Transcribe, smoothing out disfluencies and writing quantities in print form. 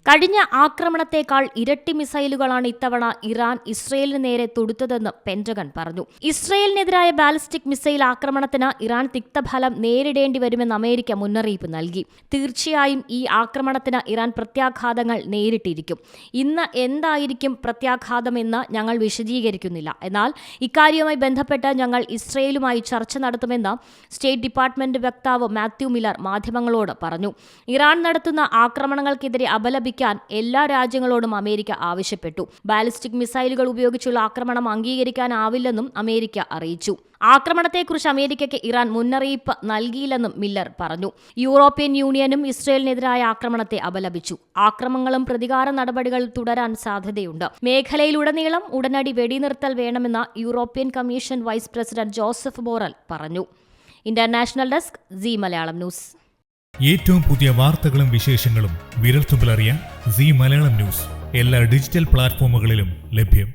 കഴിഞ്ഞ ആക്രമണത്തേക്കാൾ ഇരട്ടി മിസൈലുകളാണ് ഇത്തവണ ഇറാൻ ഇസ്രയേലിന് നേരെ തൊടുത്തതെന്ന് പെന്റഗൺ പറഞ്ഞു. ഇസ്രയേലിനെതിരായ ബാലിസ്റ്റിക് മിസൈൽ ആക്രമണത്തിന് ഇറാൻ തിക്തഫലം നേരിടേണ്ടി വരുമെന്ന് അമേരിക്ക മുന്നറിയിപ്പ് നൽകി. തീർച്ചയായും ഈ ആക്രമണത്തിന് ഇറാൻ പ്രത്യാഘാതങ്ങൾ നേരിട്ടിരിക്കും. ഇന്ന് എന്തായിരിക്കും പ്രത്യാഘാതമെന്ന് ഞങ്ങൾ വിശദീകരിക്കുന്നില്ല. എന്നാൽ ഇക്കാര്യവുമായി ബന്ധപ്പെട്ട് ഞങ്ങൾ ഇസ്രയേലുമായി ചർച്ച നടത്തുമെന്ന് സ്റ്റേറ്റ് ഡിപ്പാർട്ട്മെന്റ് വക്താവ് മാത്യു മില്ലർ മാധ്യമങ്ങളോട് പറഞ്ഞു. ഇറാൻ നടത്തുന്ന ആക്രമണങ്ങൾക്കെതിരെ അപലപിക്കാൻ എല്ലാ രാജ്യങ്ങളോടും അമേരിക്ക ആവശ്യപ്പെട്ടു. ബാലിസ്റ്റിക് മിസൈലുകൾ ഉപയോഗിച്ചുള്ള ആക്രമണം അംഗീകരിക്കാനാവില്ലെന്നും അമേരിക്ക അറിയിച്ചു. ആക്രമണത്തെക്കുറിച്ച് അമേരിക്കയ്ക്ക് ഇറാൻ മുന്നറിയിപ്പ് നൽകിയില്ലെന്നും മില്ലർ പറഞ്ഞു. യൂറോപ്യൻ യൂണിയനും ഇസ്രയേലിനെതിരായ ആക്രമണത്തെ അപലപിച്ചു. ആക്രമണങ്ങളും പ്രതികാര നടപടികൾ തുടരാൻ സാധ്യതയുണ്ട്. മേഖലയിലുടനീളം ഉടനടി വെടിനിർത്തൽ വേണമെന്ന് European commission vice president Josep Borrell പറഞ്ഞു. International desk Zee Malayalam news. ഏറ്റവും പുതിയ വാർത്തകളും വിശേഷങ്ങളും വിരൽത്തുമ്പിലറിയാൻ സീ മലയാളം ന്യൂസ് എല്ലാ ഡിജിറ്റൽ പ്ലാറ്റ്ഫോമുകളിലും ലഭ്യം.